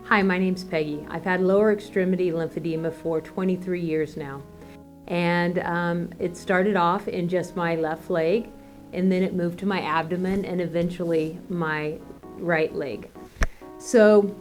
Hi, my name's Peggy. I've had lower extremity lymphedema for 23 years now. And it started off in just my left leg, and then it moved to my abdomen and eventually my right leg. So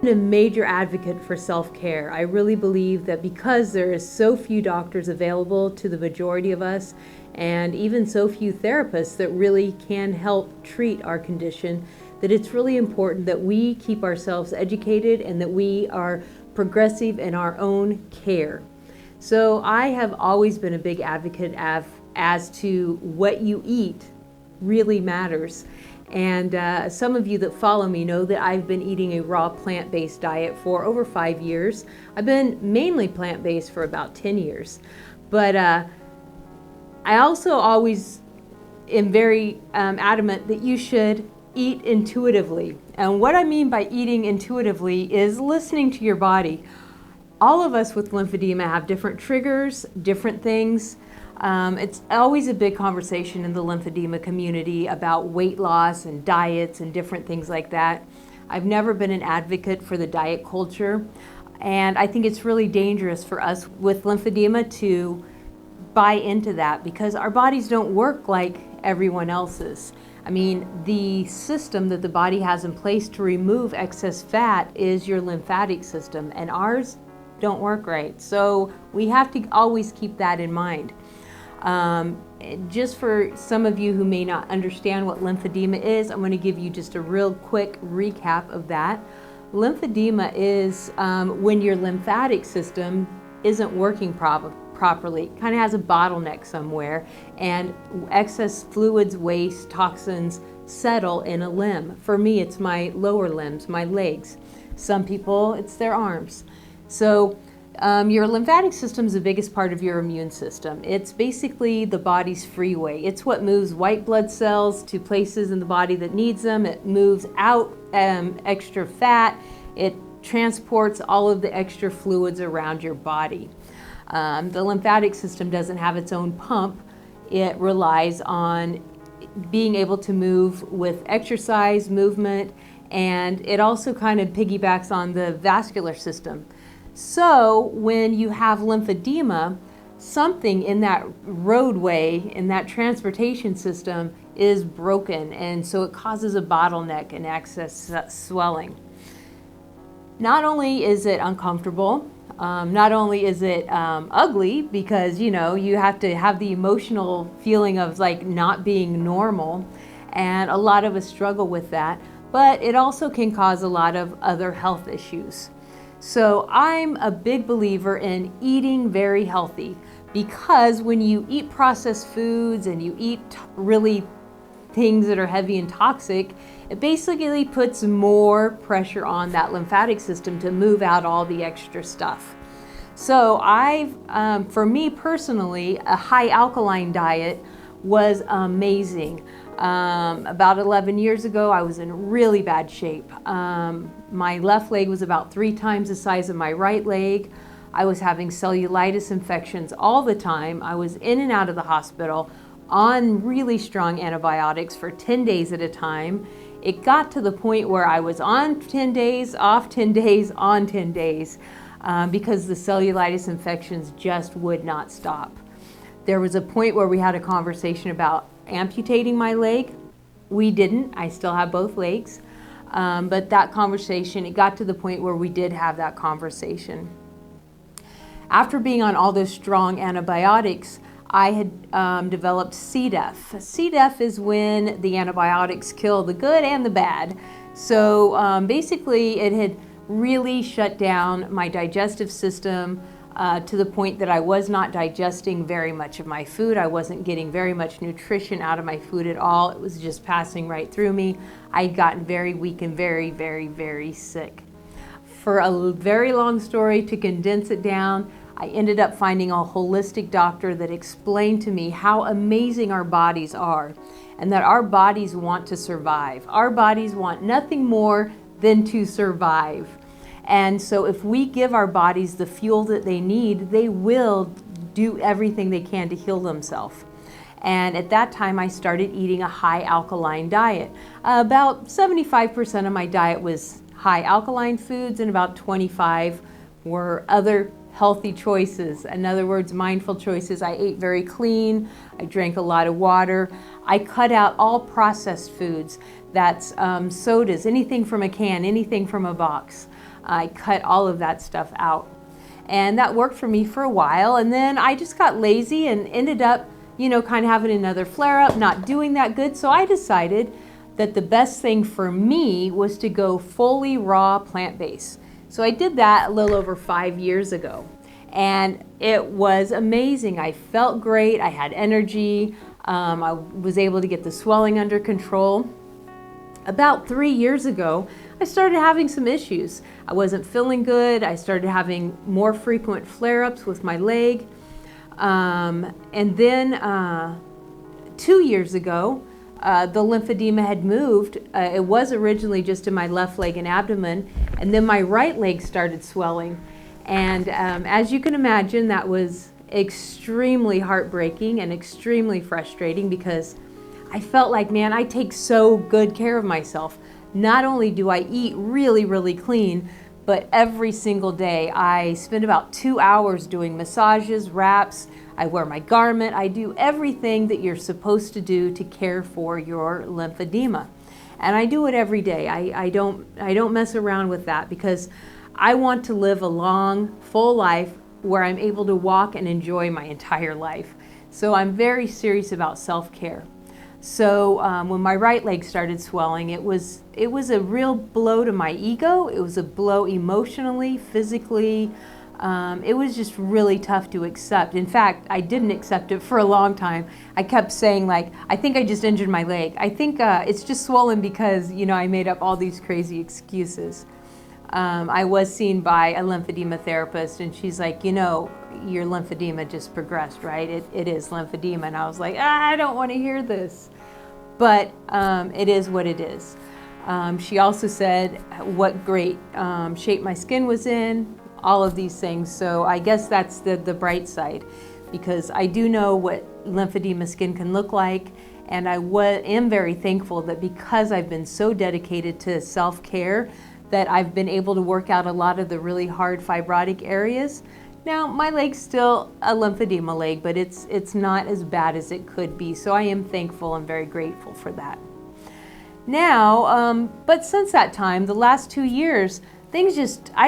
I'm a major advocate for self-care. I really believe that because there is so few doctors available to the majority of us, and even so few therapists that really can help treat our condition, that it's really important that we keep ourselves educated and that we are progressive in our own care. So I have always been a big advocate as to what you eat really matters. And some of you that follow me know that I've been eating a raw plant-based diet for over 5 years. I've been mainly plant-based for about 10 years. But I also always am very adamant that you should eat intuitively. And what I mean by eating intuitively is listening to your body. All of us with lymphedema have different triggers, different things. It's always a big conversation in the lymphedema community about weight loss and diets and different things like that. I've never been an advocate for the diet culture, and I think it's really dangerous for us with lymphedema to buy into that because our bodies don't work like everyone else's. I mean, the system that the body has in place to remove excess fat is your lymphatic system, and ours don't work right. So we have to always keep that in mind. Just for some of you who may not understand what lymphedema is, I'm going to give you just a real quick recap of that. Lymphedema is when your lymphatic system isn't working properly, kind of has a bottleneck somewhere, and excess fluids, waste, toxins settle in a limb. For me, it's my lower limbs, my legs. Some people, it's their arms. So your lymphatic system is the biggest part of your immune system. It's basically the body's freeway. It's what moves white blood cells to places in the body that needs them. It moves out extra fat. It transports all of the extra fluids around your body. The lymphatic system doesn't have its own pump. It relies on being able to move with exercise, movement, and it also kind of piggybacks on the vascular system. So when you have lymphedema, something in that roadway, in that transportation system is broken, and so it causes a bottleneck and excess swelling. Not only is it uncomfortable, not only is it ugly because you have to have the emotional feeling of like not being normal, and a lot of us struggle with that, but it also can cause a lot of other health issues. So I'm a big believer in eating very healthy, because when you eat processed foods and you eat really things that are heavy and toxic, it basically puts more pressure on that lymphatic system to move out all the extra stuff. So for me personally, a high alkaline diet was amazing. About 11 years ago, I was in really bad shape. My left leg was about 3 times the size of my right leg. I was having cellulitis infections all the time. I was in and out of the hospital on really strong antibiotics for 10 days at a time. It got to the point where I was on 10 days, off 10 days, on 10 days, because the cellulitis infections just would not stop. There was a point where we had a conversation about amputating my leg. We didn't. I still have both legs. But that conversation, it got to the point where we did have that conversation. After being on all those strong antibiotics, I had developed C. diff. C. diff is when the antibiotics kill the good and the bad. So basically it had really shut down my digestive system to the point that I was not digesting very much of my food. I wasn't getting very much nutrition out of my food at all. It was just passing right through me. I'd gotten very weak and very, very, very sick. For a very long story, to condense it down, I ended up finding a holistic doctor that explained to me how amazing our bodies are and that our bodies want to survive. Our bodies want nothing more than to survive. And so if we give our bodies the fuel that they need, they will do everything they can to heal themselves. And at that time, I started eating a high alkaline diet. About 75% of my diet was high alkaline foods, and about 25 were other healthy choices. In other words, mindful choices. I ate very clean. I drank a lot of water. I cut out all processed foods. That's sodas, anything from a can, anything from a box. I cut all of that stuff out. And that worked for me for a while. And then I just got lazy and ended up, kind of having another flare up, not doing that good. So I decided that the best thing for me was to go fully raw plant-based. So I did that a little over 5 years ago. And it was amazing. I felt great. I had energy. I was able to get the swelling under control. About 3 years ago, I started having some issues. I wasn't feeling good. I started having more frequent flare-ups with my leg. And then 2 years ago, the lymphedema had moved. It was originally just in my left leg and abdomen, and then my right leg started swelling. And as you can imagine, that was extremely heartbreaking and extremely frustrating because I felt like, man, I take so good care of myself. Not only do I eat really, really clean, but every single day I spend about 2 hours doing massages, wraps, I wear my garment, I do everything that you're supposed to do to care for your lymphedema. And I do it every day. I don't mess around with that because I want to live a long, full life where I'm able to walk and enjoy my entire life. So I'm very serious about self-care. So when my right leg started swelling, it was a real blow to my ego. It was a blow emotionally, physically. It was just really tough to accept. In fact, I didn't accept it for a long time. I kept saying, like, I think I just injured my leg. I think it's just swollen because, I made up all these crazy excuses. I was seen by a lymphedema therapist, and she's like, your lymphedema just progressed, right? It is lymphedema. And I was like, I don't want to hear this. But it is what it is. She also said what great shape my skin was in, all of these things. So I guess that's the bright side, because I do know what lymphedema skin can look like. And I am very thankful that because I've been so dedicated to self-care, that I've been able to work out a lot of the really hard fibrotic areas. Now, my leg's still a lymphedema leg, but it's not as bad as it could be. So I am thankful and very grateful for that. Now, but since that time, the last 2 years, I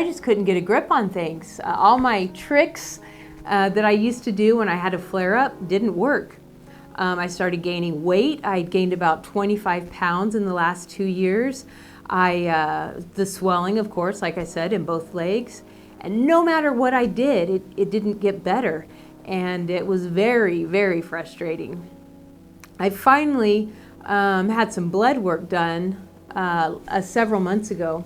just couldn't get a grip on things. All my tricks that I used to do when I had a flare-up didn't work. I started gaining weight. I gained about 25 pounds in the last 2 years. The swelling, of course, like I said, in both legs. And no matter what I did, it didn't get better. And it was very, very frustrating. I finally had some blood work done several months ago.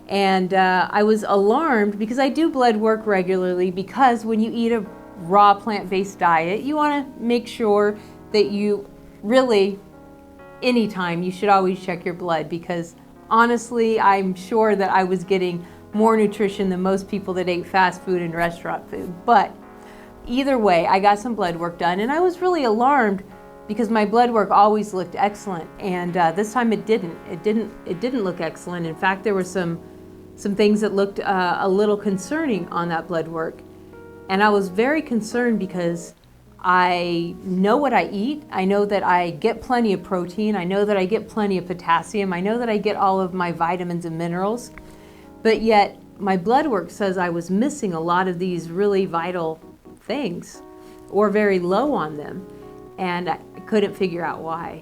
And I was alarmed because I do blood work regularly, because when you eat a raw plant-based diet, you want to make sure that you really, anytime, you should always check your blood, because honestly, I'm sure that I was getting more nutrition than most people that ate fast food and restaurant food. But either way, I got some blood work done, and I was really alarmed because my blood work always looked excellent, and this time it didn't. It didn't look excellent. In fact, there were some things that looked a little concerning on that blood work, and I was very concerned because I know what I eat. I know that I get plenty of protein. I know that I get plenty of potassium. I know that I get all of my vitamins and minerals. But yet my blood work says I was missing a lot of these really vital things, or very low on them. And I couldn't figure out why.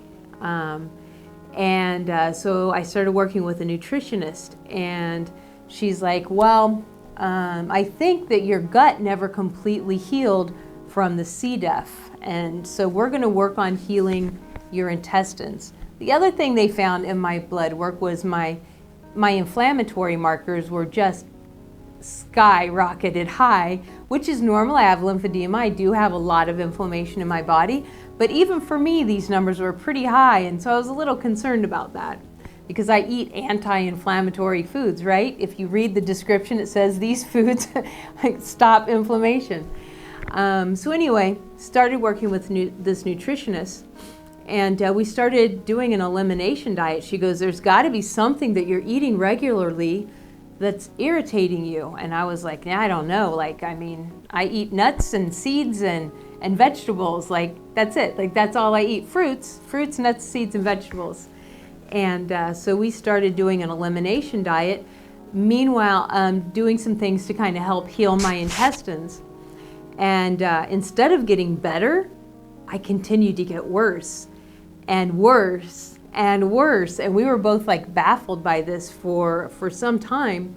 So I started working with a nutritionist, and she's like, well, I think that your gut never completely healed from the C. diff, and so we're going to work on healing your intestines. The other thing they found in my blood work was my inflammatory markers were just skyrocketed high, which is normal. I have lymphedema. I do have a lot of inflammation in my body, but even for me, these numbers were pretty high, and so I was a little concerned about that, because I eat anti-inflammatory foods, right? If you read the description, it says these foods stop inflammation. So anyway, started working with this nutritionist, And we started doing an elimination diet. She goes, there's got to be something that you're eating regularly that's irritating you. And I was like, yeah, I don't know. Like, I mean, I eat nuts and seeds and vegetables. Like, that's it. Like, that's all I eat. Fruits, nuts, seeds, and vegetables. And so we started doing an elimination diet. Meanwhile, doing some things to kind of help heal my intestines. And instead of getting better, I continued to get worse and worse and worse. And we were both like baffled by this for some time.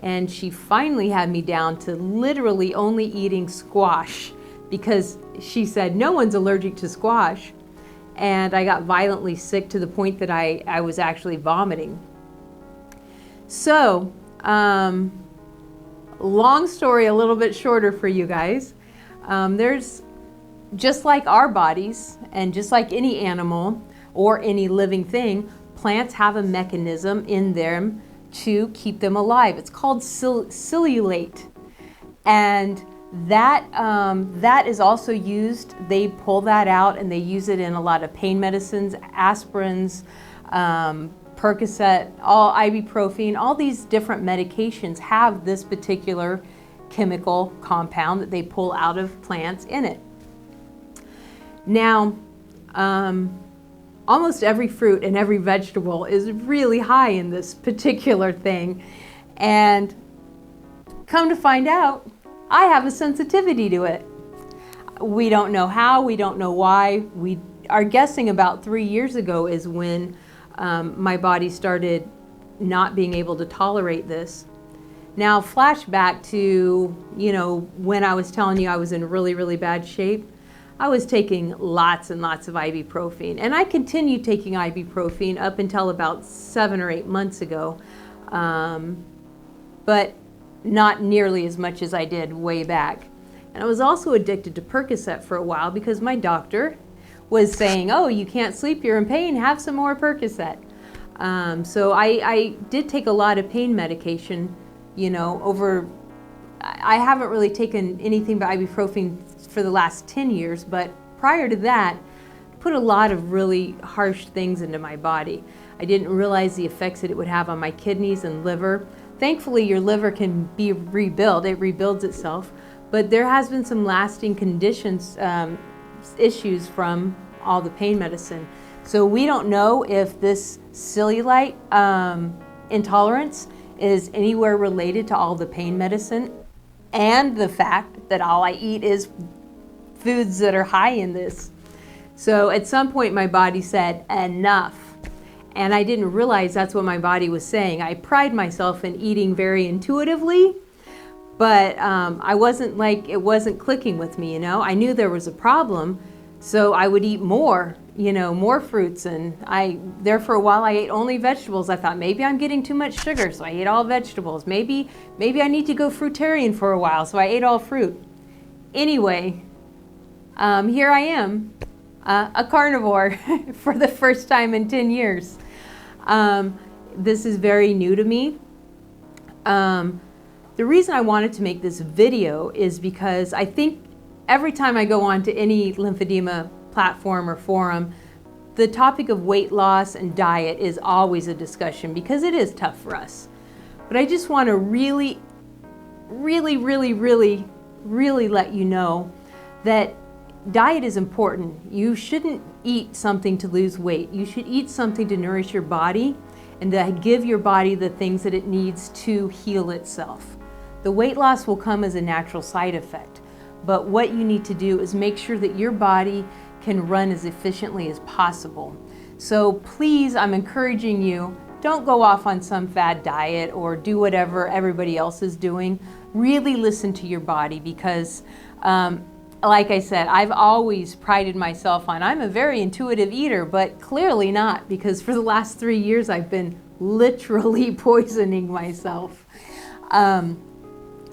And she finally had me down to literally only eating squash, because she said no one's allergic to squash. And I got violently sick to the point that I was actually vomiting. So, long story, a little bit shorter for you guys. There's, just like our bodies and just like any animal or any living thing, plants have a mechanism in them to keep them alive. It's called cellulite. And that is also used, they pull that out and they use it in a lot of pain medicines, aspirins, Percocet, all ibuprofen, all these different medications have this particular chemical compound that they pull out of plants in it. Now, almost every fruit and every vegetable is really high in this particular thing. And come to find out, I have a sensitivity to it. We don't know how, we don't know why. We are guessing about 3 years ago is when my body started not being able to tolerate this. Now, flashback to, when I was telling you I was in really, really bad shape. I was taking lots and lots of ibuprofen, and I continued taking ibuprofen up until about 7 or 8 months ago, but not nearly as much as I did way back. And I was also addicted to Percocet for a while because my doctor was saying, oh, you can't sleep, you're in pain, have some more Percocet. So I did take a lot of pain medication, I haven't really taken anything but ibuprofen for the last 10 years, but prior to that, I put a lot of really harsh things into my body. I didn't realize the effects that it would have on my kidneys and liver. Thankfully, your liver can be rebuilt, it rebuilds itself, but there has been some lasting conditions, issues from all the pain medicine. So we don't know if this cellulite intolerance is anywhere related to all the pain medicine and the fact that all I eat is foods that are high in this. So at some point my body said, enough. And I didn't realize that's what my body was saying. I pride myself in eating very intuitively, but it wasn't clicking with me, I knew there was a problem, so I would eat more, more fruits. And there for a while I ate only vegetables. I thought maybe I'm getting too much sugar, so I ate all vegetables. Maybe I need to go fruitarian for a while, so I ate all fruit. Anyway, here I am, a carnivore for the first time in 10 years. This is very new to me. The reason I wanted to make this video is because I think every time I go on to any lymphedema platform or forum, the topic of weight loss and diet is always a discussion because it is tough for us. But I just want to really let you know that diet is important. You shouldn't eat something to lose weight. You should eat something to nourish your body and to give your body the things that it needs to heal itself. The weight loss will come as a natural side effect, but what you need to do is make sure that your body can run as efficiently as possible. So please, I'm encouraging you, don't go off on some fad diet or do whatever everybody else is doing. Really listen to your body because like I said, I've always prided myself on, I'm a very intuitive eater, but clearly not, because for the last 3 years I've been literally poisoning myself.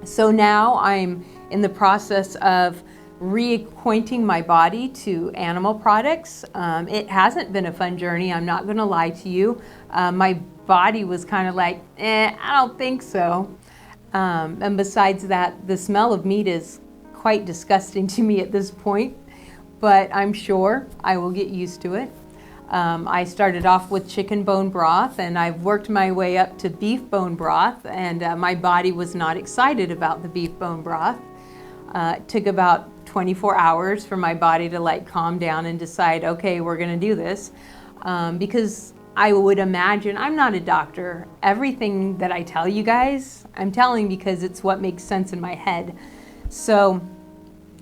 So now I'm in the process of reacquainting my body to animal products. It hasn't been a fun journey, I'm not gonna lie to you. My body was kind of like, I don't think so. And besides that, the smell of meat is quite disgusting to me at this point. but I'm sure I will get used to it. I started off with chicken bone broth, and I've worked my way up to beef bone broth, and my body was not excited about the beef bone broth. It took about 24 hours for my body to like calm down and decide, okay, we're gonna do this. Because I would imagine, I'm not a doctor, everything that I tell you guys, I'm telling because it's what makes sense in my head. So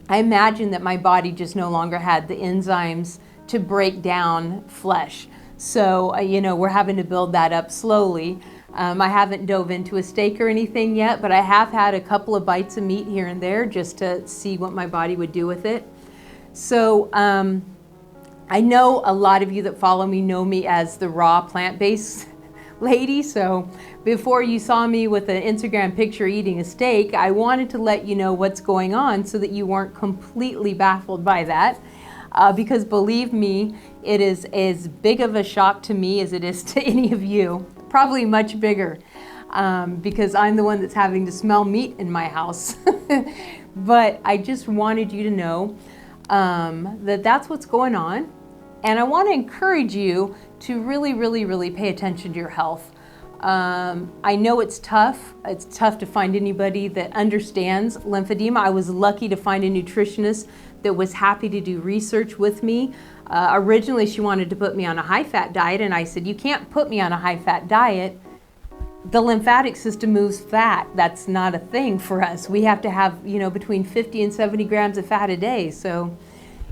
I imagine that my body just no longer had the enzymes to break down flesh. So, we're having to build that up slowly. I haven't dove into a steak or anything yet, but I have had a couple of bites of meat here and there just to see what my body would do with it. So I know a lot of you that follow me know me as the raw plant-based lady. So before you saw me with an Instagram picture eating a steak, I wanted to let you know what's going on so that you weren't completely baffled by that. Because believe me, it is as big of a shock to me as it is to any of you, probably much bigger, because I'm the one that's having to smell meat in my house. But I just wanted you to know that that's what's going on. And I want to encourage you to really, really, really pay attention to your health. I know it's tough. It's tough to find anybody that understands lymphedema. I was lucky to find a nutritionist that was happy to do research with me. Originally, she wanted to put me on a high-fat diet, and I said, you can't put me on a high-fat diet. The lymphatic system moves fat. That's not a thing for us. We have to have, between 50 and 70 grams of fat a day. So,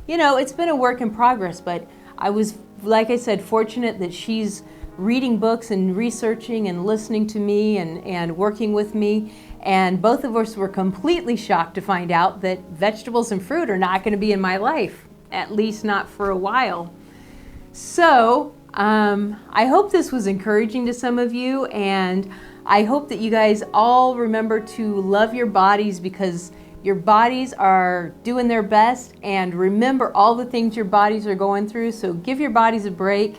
it's been a work in progress, but I was, like I said, fortunate that she's reading books and researching and listening to me and working with me. And both of us were completely shocked to find out that vegetables and fruit are not going to be in my life, at least not for a while. So I hope this was encouraging to some of you, and I hope that you guys all remember to love your bodies, because your bodies are doing their best, and remember all the things your bodies are going through. So give your bodies a break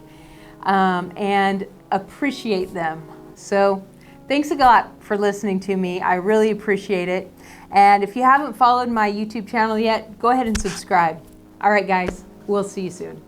and appreciate them. So thanks a lot for listening to me. I really appreciate it. And if you haven't followed my YouTube channel yet, go ahead and subscribe. All right, guys, we'll see you soon.